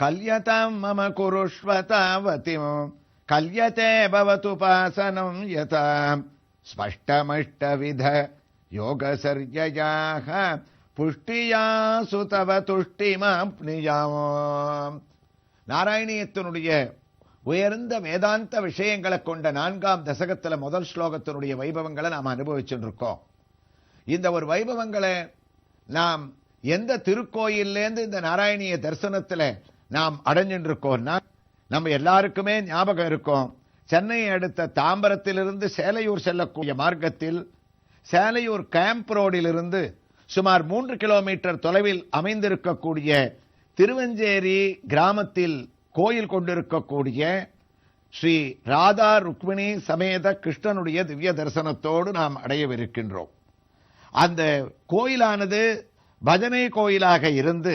கல்யதாம் மம குருஷ்வதாவதிம் கல்யதே பவதுபாசனம் யதா ஸ்பஷ்டமஷ்டவித யோகசர்யயாக புஷ்டியா சுதவ துஷ்டிமாப்னியாம். நாராயணியத்தினுடைய உயர்ந்த வேதாந்த விஷயங்களை கொண்ட 4ஆம் தசகத்துல முதல் ஸ்லோகத்தினுடைய வைபவங்களை நாம் அனுபவிச்சுட்டு இருக்கோம். இந்த ஒரு வைபவங்களை நாம் எந்த திருக்கோயிலேருந்து இந்த நாராயணிய தரிசனத்துல நாம் அடைஞ்சிட்டு இருக்கோம்னா, நம்ம எல்லாருக்குமே ஞாபகம் இருக்கும், சென்னையை அடுத்த தாம்பரத்திலிருந்து சேலையூர் செல்லக்கூடிய மார்க்கத்தில் சேலையூர் கேம்ப் ரோடிலிருந்து சுமார் 3 கிலோமீட்டர் தொலைவில் அமைந்திருக்கக்கூடிய திருவஞ்சேரி கிராமத்தில் கோயில் கொண்டிருக்கக்கூடிய ஸ்ரீ ராதா ருக்மிணி சமேத கிருஷ்ணனுடைய திவ்ய தரிசனத்தோடு நாம் அடையவிருக்கின்றோம். அந்த கோயிலானது பஜனை கோயிலாக இருந்து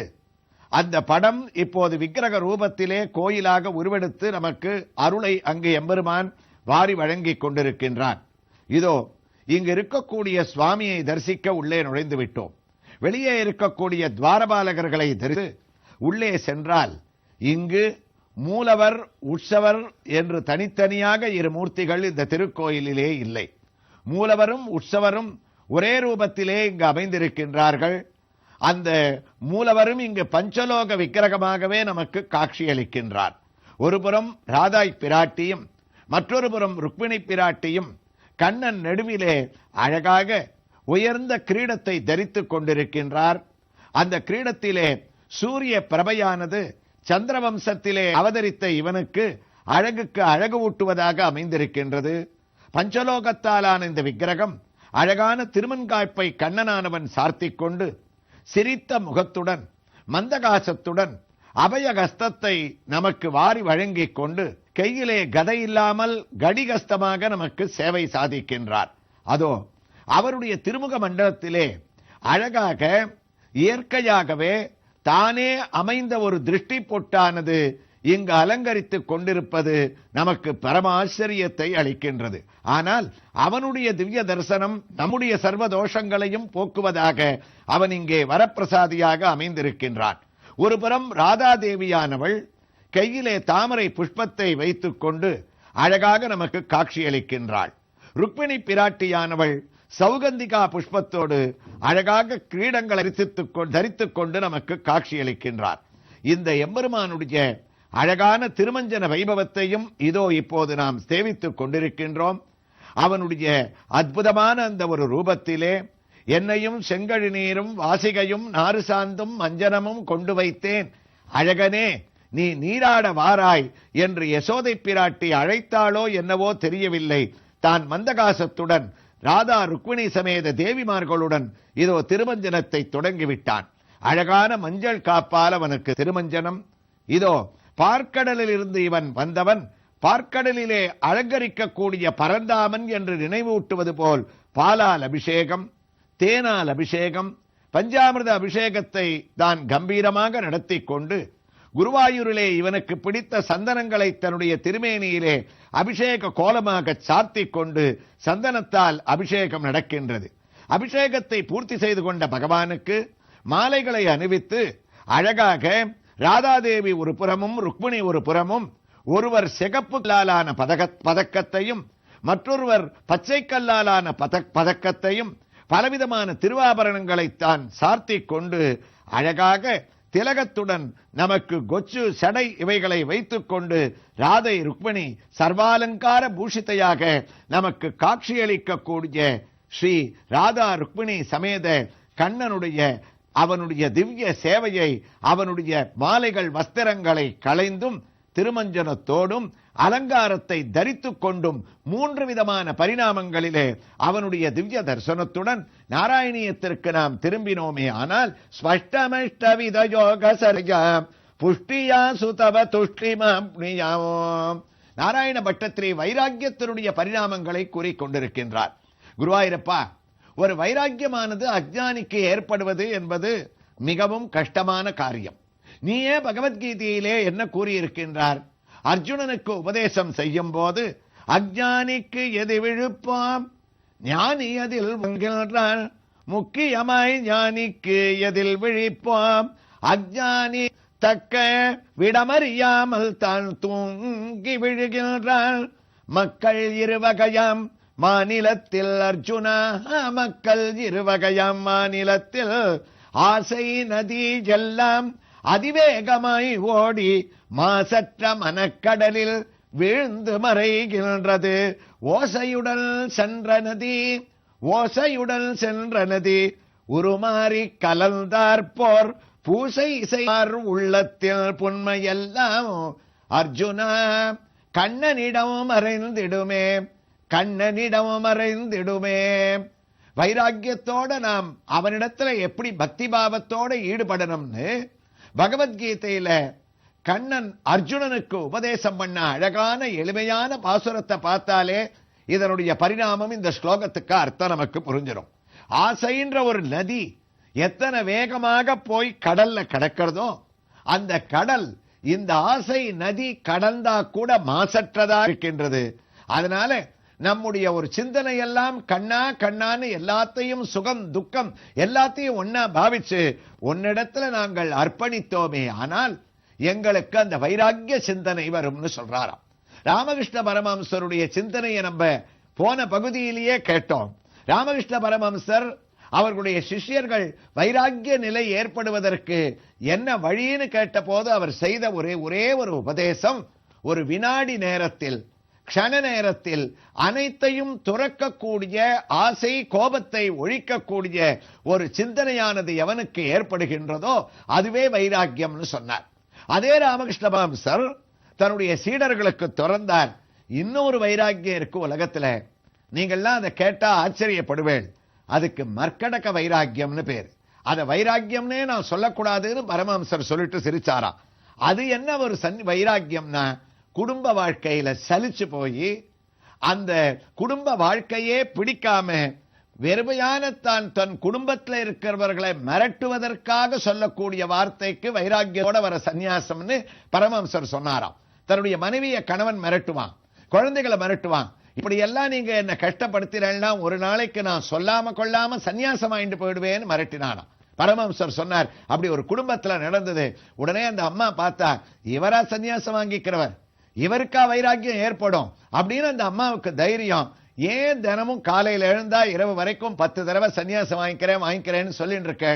அந்த படம் இப்போது விக்கிரக ரூபத்திலே கோயிலாக உருவெடுத்து நமக்கு அருளை அங்கு எம்பெருமான் வாரி வழங்கிக் கொண்டிருக்கின்றான். இதோ இங்கு இருக்கக்கூடிய சுவாமியை தரிசிக்க உள்ளே நுழைந்து விட்டோம். வெளியே இருக்கக்கூடிய துவாரபாலகர்களை தரித்து உள்ளே சென்றால் இங்கு மூலவர் உற்சவர் என்று தனித்தனியாக 2 மூர்த்திகள் இந்த திருக்கோயிலிலே இல்லை. மூலவரும் உற்சவரும் ஒரே ரூபத்திலே இங்கு அமைந்திருக்கின்றார்கள். அந்த மூலவரும் இங்கு பஞ்சலோக விக்கிரகமாகவே நமக்கு காட்சியளிக்கின்றார். ஒருபுறம் ராதாய் பிராட்டியும் மற்றொரு புறம் ருக்மிணி பிராட்டியும் கண்ணன் நடுவிலே அழகாக உயர்ந்த கிரீடத்தை தரித்துக் கொண்டிருக்கின்றார். அந்த கிரீடத்திலே சூரிய பிரபையானது சந்திரவம்சத்திலே அவதரித்த இவனுக்கு அழகுக்கு அழகு ஊட்டுவதாக அமைந்திருக்கின்றது. பஞ்சலோகத்தாலான இந்த விக்கிரகம் அழகான திருமண்காய்ப்பை கண்ணனானவன் சார்த்திக் கொண்டு சிரித்த முகத்துடன் மந்தகாசத்துடன் அபயகஸ்தத்தை நமக்கு வாரி வழங்கிக் கொண்டு கையிலே கதை இல்லாமல் கடிகஸ்தமாக நமக்கு சேவை சாதிக்கின்றார். அதோ அவருடைய திருமுக மண்டலத்திலே அழகாக இயற்கையாகவே தானே அமைந்த ஒரு திருஷ்டி பொட்டானது இங்கு அலங்கரித்துக் கொண்டிருப்பது நமக்கு பரமாச்சரியத்தை அளிக்கின்றது. ஆனால் அவனுடைய திவ்ய தரிசனம் நம்முடைய சர்வ தோஷங்களையும் போக்குவதாக அவன் இங்கே வரப்பிரசாதியாக அமைந்திருக்கின்றான். ஒரு புறம் ராதாதேவியானவள் கையிலே தாமரை புஷ்பத்தை வைத்துக் கொண்டு அழகாக நமக்கு காட்சியளிக்கின்றாள். ருக்மிணி பிராட்டியானவள் சௌகந்திகா புஷ்பத்தோடு அழகாக கிரீடங்களை தரித்துக் கொண்டு நமக்கு காட்சியளிக்கின்றார். இந்த எம்பெருமானுடைய அழகான திருமஞ்சன வைபவத்தையும் இதோ இப்போது நாம் சேவித்துக் கொண்டிருக்கின்றோம். அவனுடைய அற்புதமான அந்த ஒரு ரூபத்திலே என்னையும் செங்கழி நீரும் வாசிகையும் நாறு சாந்தும் மஞ்சனமும் கொண்டு வைத்தேன், அழகனே நீ நீராட வாராய் என்று யசோதை பிராட்டி அழைத்தாளோ என்னவோ தெரியவில்லை. தான் மந்தகாசத்துடன் ராதா ருக்மிணி சமேத தேவிமார்களுடன் இதோ திருமஞ்சனத்தை தொடங்கிவிட்டான். அழகான மஞ்சள் காப்பால் அவனுக்கு திருமஞ்சனம். இதோ பார்க்கடலில் இருந்து இவன் வந்தவன் பார்க்கடலிலே அலங்கரிக்கக்கூடிய பரந்தாமன் என்று நினைவூட்டுவது போல் பாலால் அபிஷேகம், தேனால் அபிஷேகம், பஞ்சாமிர்த அபிஷேகத்தை தான் கம்பீரமாக நடத்தி கொண்டு குருவாயூரிலே இவனுக்கு பிடித்த சந்தனங்களை தன்னுடைய திருமேனியிலே அபிஷேக கோலமாக சாத்திக் கொண்டு சந்தனத்தால் அபிஷேகம் நடக்கின்றது. அபிஷேகத்தை பூர்த்தி செய்து கொண்ட பகவானுக்கு மாலைகளை அணிவித்து அழகாக ராதாதேவி ஒரு புறமும் ருக்மிணி ஒரு புறமும், ஒருவர் சிகப்பு கல்லாலான பதக்கத்தையும் மற்றொருவர் பச்சை கல்லாலான பதக்கத்தையும் பலவிதமான திருவாபரணங்களை தான் சார்த்திக் கொண்டு அழகாக திலகத்துடன் நமக்கு கொச்சு சடை இவைகளை வைத்துக் கொண்டு ராதை ருக்மிணி சர்வாலங்கார பூஷிதையாக நமக்கு காட்சியளிக்கக்கூடிய ஸ்ரீ ராதா ருக்மிணி சமேத கண்ணனுடைய அவனுடைய திவ்ய சேவையை அவனுடைய மாலைகள் வஸ்திரங்களை களைந்தும் திருமஞ்சனத்தோடும் அலங்காரத்தை தரித்துக் கொண்டும் 3 விதமான பரிணாமங்களிலே அவனுடைய திவ்ய தரிசனத்துடன் நாராயணியத்திற்கு நாம் திரும்பினோமே ஆனால் ஸ்பஷ்டமஷ்டவித யோகசர்யம் புஷ்டியா சுதவ துஷ்டிமாம். நாராயண பட்டத்திலே வைராக்கியத்தினுடைய பரிணாமங்களை கூறிக்கொண்டிருக்கின்றார். குருவாயூரப்பா, ஒரு வைராக்கியமானது அஜ்ஞானிக்கு ஏற்படுவது என்பது மிகவும் கஷ்டமான காரியம். நீயே பகவத்கீதையிலே என்ன கூறியிருக்கின்றார்? அர்ஜுனனுக்கு உபதேசம் செய்யும் போது அஜ்ஞானிக்கு எது விழுப்பாம், ஞானி அதில் முக்கியமாய் ஞானிக்கு எதில் விழிப்பாம், அஜ்ஞானி தக்க விடமறியாமல் தான் தூங்கி விழுகின்றான். மக்கள் இருவகையாம் மாநிலத்தில் அர்ஜுனா, மக்கள் இருவகையாம் மாநிலத்தில் ஆசை நதி எல்லாம் அதிவேகமாய் ஓடி மாசற்ற மனக்கடலில் வீழ்ந்து மறைகின்றது. ஓசையுடன் சென்ற நதி, ஓசையுடன் சென்ற நதி உருமாறி கலந்தாற்போர் பூசை செய்வார் உள்ளத்தில் புண்மையெல்லாம் அர்ஜுனா கண்ணனிடம் மறைந்திடுமே, கண்ணனிடம் மறைந்திடுமே. வைராக்கியத்தோட நாம் அவனிடத்துல எப்படி பக்தி பாவத்தோட ஈடுபடணும்னு பகவத்கீதையில கண்ணன் அர்ஜுனனுக்கு உபதேசம் பண்ண அழகான எளிமையான பாசுரத்தை பார்த்தாலே இதனுடைய பரிணாமம் இந்த ஸ்லோகத்துக்கு அர்த்தம் நமக்கு புரிஞ்சிடும். ஆசைன்ற ஒரு நதி எத்தனை வேகமாக போய் கடல்ல கடக்கிறதோ அந்த கடல் இந்த ஆசை நதி கடந்தா கூட மாசற்றதா இருக்கின்றது. அதனால நம்முடைய ஒரு சிந்தனை எல்லாம் கண்ணா கண்ணான்னு எல்லாத்தையும் சுகம் துக்கம் எல்லாத்தையும் ஒன்னா பாவிச்சு உன்னிடத்துல நாங்கள் அர்ப்பணித்தோமே ஆனால் எங்களுக்கு அந்த வைராக்கிய சிந்தனை வரும்னு சொல்றாராம். ராமகிருஷ்ண பரமஹம்சருடைய சிந்தனையை நம்ம போன பகுதியிலேயே கேட்டோம். ராமகிருஷ்ண பரமஹம்சர் அவர்களுடைய சிஷ்யர்கள் வைராக்கிய நிலை ஏற்படுவதற்கு என்ன வழின்னு கேட்ட போது அவர் செய்த ஒரே ஒரு உபதேசம், ஒரு வினாடி நேரத்தில் க்ஷண நேரத்தில் அனைத்தையும் துறக்கக்கூடிய ஆசை கோபத்தை ஒழிக்கக்கூடிய ஒரு சிந்தனையானது எவனுக்கு ஏற்படுகின்றதோ அதுவே வைராக்கியம்னு சொன்னார். அதே ராமகிருஷ்ண பரமஹம்சர் தன்னுடைய சீடர்களுக்கு திறந்தார். இன்னொரு வைராக்கியம் இருக்கு உலகத்துல, நீங்கள்லாம் அதை கேட்டா ஆச்சரியப்படுவேன். அதுக்கு மர்க்கடக வைராக்கியம்னு பேர். அத வைராக்கியம்னே நான் சொல்லக்கூடாதுன்னு பரமஹம்சர் சொல்லிட்டு சிரிச்சாராம். அது என்ன ஒரு வைராக்கியம்னா, குடும்ப வாழ்க்கையில சலிச்சு போய் அந்த குடும்ப வாழ்க்கையே பிடிக்காம வெறுமையான தன் குடும்பத்தில் இருக்கிறவர்களை மிரட்டுவதற்காக சொல்லக்கூடிய வார்த்தைக்கு வைராக்கியோட வர சந்நியாசம்னு பரமஹம்சர் சொன்னாராம். தன்னுடைய மனைவியை கணவன் மிரட்டுவான், குழந்தைகளை மிரட்டுவான். இப்படி எல்லாம் நீங்க என்ன கஷ்டப்படுத்தினா ஒரு நாளைக்கு நான் சொல்லாம கொள்ளாம சன்னியாசம் ஆயிட்டு போயிடுவேன்னு மிரட்டினானாம். பரமஹம்சர் சொன்னார், அப்படி ஒரு குடும்பத்துல நடந்தது. உடனே அந்த அம்மா பார்த்தா, இவரா சன்னியாசம் வாங்கிக்கிறவர், இவருக்கா வைராக்கியம் ஏற்படும் அப்படின்னு அந்த அம்மாவுக்கு தைரியம். ஏன் தினமும் காலையில் எழுந்தா இரவு வரைக்கும் 10 தடவை சன்னியாசம் வாங்கிக்கிறேன்னு சொல்லிட்டு இருக்க?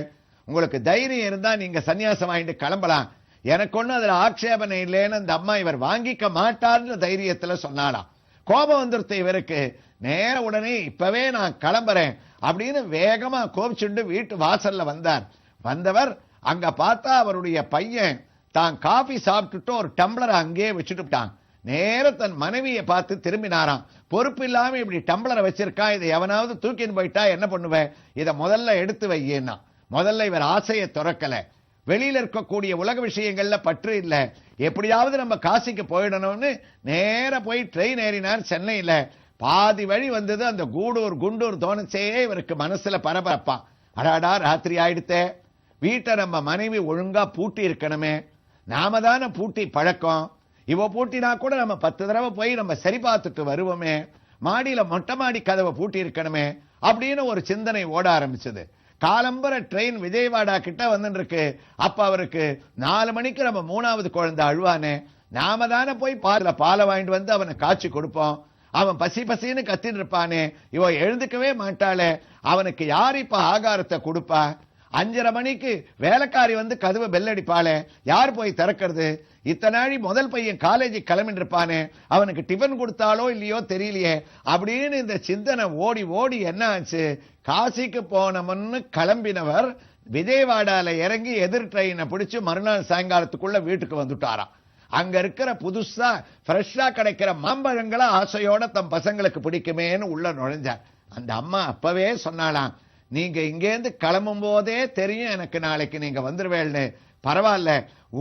உங்களுக்கு தைரியம் இருந்தா நீங்க சன்னியாசம் வாங்கிட்டு கிளம்பலாம், எனக்கு ஒண்ணு அதுல ஆட்சேபனை இல்லைன்னு அந்த அம்மா இவர் வாங்கிக்க மாட்டார்னு தைரியத்துல சொன்னாலாம். கோபம் வந்துருத்த இவருக்கு. நேர உடனே இப்பவே நான் கிளம்புறேன் அப்படின்னு வேகமா கோபிச்சுண்டு வீட்டு வாசல்ல வந்தார். வந்தவர் அங்க பார்த்தா அவருடைய பையன் தான் காபி சாப்பிட்டுட்டு ஒரு டம்ளரை அங்கேயே வச்சுட்டுட்டான். நேர தன் மனைவியை பார்த்து திரும்பினாராம். பொறுப்பு இல்லாம இப்படி டம்ளரை வச்சிருக்கா, இதை எவனாவது தூக்கின்னு போயிட்டா என்ன பண்ணுவேன், இதை முதல்ல எடுத்து வையேன்னா. முதல்ல இவர் ஆசையை துறக்கல. வெளியில இருக்கக்கூடிய உலக விஷயங்கள்ல பற்று இல்ல, எப்படியாவது நம்ம காசிக்கு போயிடணும்னு நேர போய் ட்ரெயின் ஏறினார். சென்னையில பாதி வழி வந்தது அந்த குண்டூர் தோணுச்சே இவருக்கு மனசுல பரபரப்பான். அடாடா ராத்திரி ஆயிடுத்தே, வீட்டை நம்ம மனைவி ஒழுங்கா பூட்டி இருக்கணுமே, நாம தானே பூட்டி பழக்கம், இவ பூட்டினா கூட நம்ம 10 தடவை போய் நம்ம சரி பார்த்துட்டு வருவோமே, மாடியில மொட்டை மாடி கதவை பூட்டி இருக்கணுமே அப்படின்னு ஒரு சிந்தனை ஓட ஆரம்பிச்சது. காலம்பர ட்ரெயின் விஜயவாடா கிட்ட வந்துட்டு இருக்கு. அப்ப அவருக்கு 4 மணிக்கு நம்ம 3வது குழந்தை அழுவானே, நாம தானே போய் பாலை வாங்கிட்டு வந்து அவனை காய்ச்சி கொடுப்போம். அவன் பசி பசின்னு கத்தின்னு இருப்பானே, இவ எழுந்துக்கவே மாட்டாளே, அவனுக்கு யார் இப்ப ஆகாரத்தை கொடுப்பா? 5:30 மணிக்கு வேலைக்காரி வந்து கதவை பெல்லடிப்பாளே, யார் போய் திறக்கிறது? இத்தனாழி முதல் பையன் காலேஜுக்கு கிளம்பிட்டு இருப்பானே, அவனுக்கு டிபன் கொடுத்தாலோ இல்லையோ தெரியலையே அப்படின்னு இந்த சிந்தனை ஓடி ஓடி என்ன ஆச்சு, காசிக்கு போனவன்னு கிளம்பினவர் விஜயவாடால இறங்கி எதிர் ட்ரெயினை பிடிச்சு மறுநாள் சாயங்காலத்துக்குள்ள வீட்டுக்கு வந்துட்டாராம். அங்க இருக்கிற புதுசா ஃப்ரெஷ்ஷா கிடைக்கிற மாம்பழங்களை ஆசையோட தம் பசங்களுக்கு பிடிக்குமேன்னு உள்ள நுழைஞ்சார். அந்த அம்மா அப்பவே சொன்னாலாம், நீங்க இங்கேருந்து கிளம்பும் போதே தெரியும் எனக்கு நாளைக்கு நீங்க வந்துருவேள்னு. பரவாயில்ல,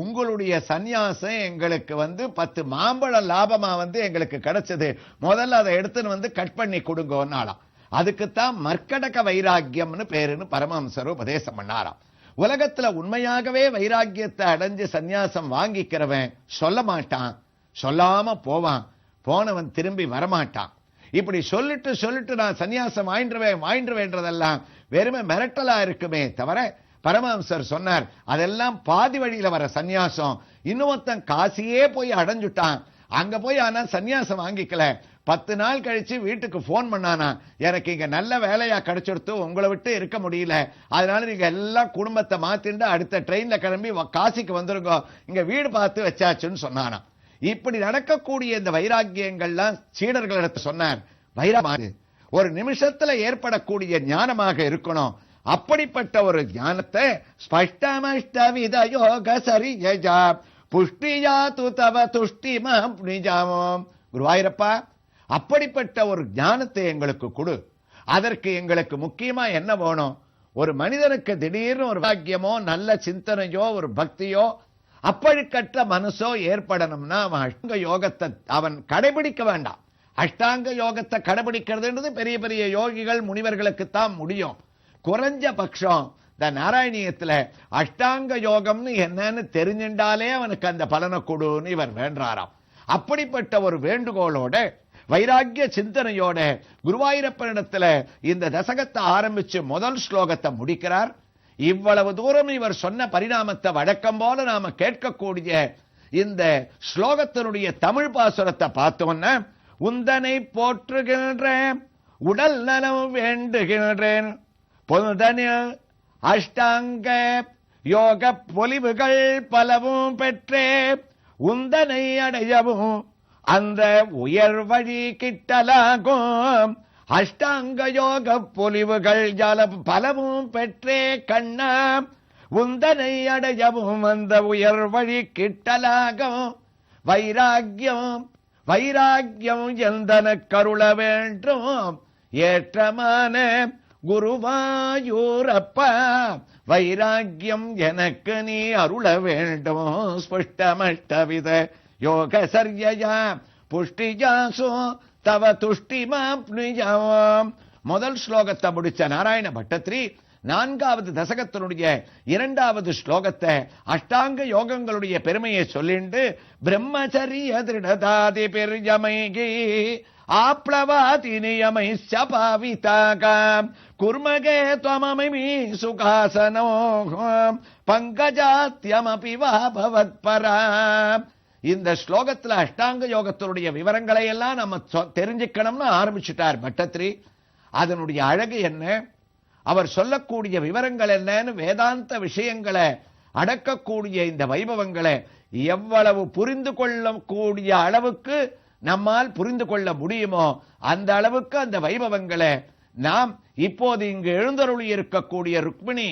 உங்களுடைய சந்நியாசம் எங்களுக்கு 10 மாம்பழம் லாபமா எங்களுக்கு கிடைச்சது, முதல்ல அதை எடுத்துன்னு கட் பண்ணி கொடுங்கன்னாலாம். அதுக்குத்தான் மர்க்கடக வைராக்கியம்னு பேருன்னு பரமஹம்சர் உபதேசம் பண்ணாராம். உலகத்துல உண்மையாகவே வைராக்கியத்தை அடைஞ்சு சந்நியாசம் வாங்கிக்கிறவன் சொல்ல மாட்டான், சொல்லாம போவான், போனவன் திரும்பி வரமாட்டான். இப்படி சொல்லிட்டு நான் சன்னியாசம் வாங்கிடுவேன்றதெல்லாம் வெறுமை மிரட்டலா இருக்குமே தவிர பரமஹம்சர் சொன்னார், அதெல்லாம் பாதி வழியில வர சந்நியாசம். இன்னொருத்தன் காசியே போய் அடைஞ்சுட்டான், அங்க போய் ஆனா சந்நியாசம் வாங்கிக்கல. 10 நாள் கழிச்சு வீட்டுக்கு போன் பண்ணானா, எனக்கு இங்க நல்ல வேலையா கிடைச்சிடுத்து, உங்களை விட்டு இருக்க முடியல, அதனால நீங்க எல்லாம் குடும்பத்தை மாத்திட்டு அடுத்த ட்ரெயின்ல கிளம்பி காசிக்கு வந்துருங்க, இங்க வீடு பார்த்து வச்சாச்சுன்னு சொன்னானா. இப்படி நடக்கக்கூடிய இந்த வைராக்கியங்கள்லாம் சீடர்களிடத்து சொன்னார். வைராக்கியம் ஒரு நிமிஷத்துல ஏற்படக்கூடிய ஞானமாக இருக்கணும். அப்படிப்பட்ட ஒரு ஞானத்தை ஸ்பஷ்டமஷ்டவித யோக சரியஜா புஷ்டியா துதவ துஷ்டிமம் நிஜாமம். குருவாயூரப்பா, அப்படிப்பட்ட ஒரு ஞானத்தை எங்களுக்கு கொடு. அதற்கு எங்களுக்கு முக்கியமா என்ன வேணும்? ஒரு மனிதனுக்கு திடீர்னு ஒரு பாக்கியமோ நல்ல சிந்தனையோ ஒரு பக்தியோ அப்படிக்கற்ற மனசோ ஏற்படணும்னா அவன் அஷ்டாங்க யோகத்தை அவன் கடைபிடிக்க வேண்டாம். அஷ்டாங்க யோகத்தை கடைபிடிக்கிறதுன்றது பெரிய பெரிய யோகிகள் முனிவர்களுக்குத்தான் முடியும். குறைஞ்ச பட்சம் இந்த நாராயணியத்துல அஷ்டாங்க யோகம்னு என்னன்னு தெரிஞ்சின்றாலே அவனுக்கு அந்த பலனை கொடுன்னு இவர் வேண்டாராம். அப்படிப்பட்ட ஒரு வேண்டுகோளோட வைராக்கிய சிந்தனையோட குருவாயூரப்பனிடத்துல இந்த தசகத்தை ஆரம்பிச்சு முதல் ஸ்லோகத்தை முடிக்கிறார். இவ்வளவு தூரம் இவர் சொன்ன பரிணாமத்தை வழக்கம் போல நாம கேட்கக்கூடிய இந்த ஸ்லோகத்தினுடைய தமிழ் பாசுரத்தை பார்த்தோம்னா, உந்தனை போற்றுகின்றேன், உடல் நலம் வேண்டுகின்றேன், பொதுதனில் அஷ்டாங்க யோக பொலிவுகள் பலவும் பெற்றே உந்தனை அடையவும் அந்த உயர் வழி கிட்டலாகும். அஷ்டாங்க யோக பொலிவுகள் பலவும் பெற்றே கண்ணா உந்தனை அடையவும் அந்த உயர் வழி கிட்டலாகும். வைராக்கியம் வைராக்கியம் எந்தன கருள வேண்டும் ஏற்றமான குருவாயூரப்பா, வைராக்கியம் எனக்கு நீ அருள வேண்டும். ஸ்பஷ்டமஷ்டவித யோக சர்யா புஷ்டிஜாசோ தவ துஷ்டிமாப்னுயாம். முதல் ஸ்லோகத்தை முடிச்ச நாராயண பட்டத்திரி நான்காவது தசகத்தினுடைய 2வது ஸ்லோகத்தை அஷ்டாங்க யோகங்களுடைய பெருமையை சொல்லிண்டு பிரம்மச்சரிய திருடதாதி பெரியமைகி ஆப்ளவாதி நியமை சபாவிதாகாம் குர்மகே துவமமி சுகாசனோ பங்கஜாத்யமபி வா பவத்பராம். இந்த ஸ்லோகத்துல அஷ்டாங்க யோகத்தினுடைய விவரங்களை எல்லாம் நம்ம தெரிஞ்சுக்கணும்னு ஆரம்பிச்சுட்டார் பட்டத்திரி. அதனுடைய அழகு என்ன, அவர் சொல்லக்கூடிய விவரங்கள் என்னன்னு வேதாந்த விஷயங்களை அடக்கக்கூடிய இந்த வைபவங்களை எவ்வளவு புரிந்து கொள்ளக்கூடிய அளவுக்கு நம்மால் புரிந்து கொள்ள முடியுமோ அந்த அளவுக்கு அந்த வைபவங்களை நாம் இப்போது இங்கு எழுந்தருளி இருக்கக்கூடிய ருக்மிணி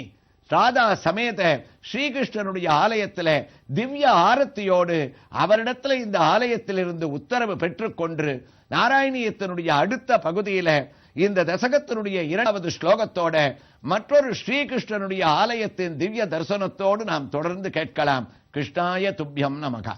ராதா சமேத ஸ்ரீகிருஷ்ணனுடைய ஆலயத்தில் திவ்ய ஆரத்தியோடு அவரிடத்தில் இந்த ஆலயத்திலிருந்து உத்தரவு பெற்றுக்கொண்டு நாராயணியத்தினுடைய அடுத்த பகுதியில இந்த தசகத்தினுடைய 2வது ஸ்லோகத்தோட மற்றொரு ஸ்ரீகிருஷ்ணனுடைய ஆலயத்தின் திவ்ய தரிசனத்தோடு நாம் தொடர்ந்து கேட்கலாம். கிருஷ்ணாய துப்யம் நமக.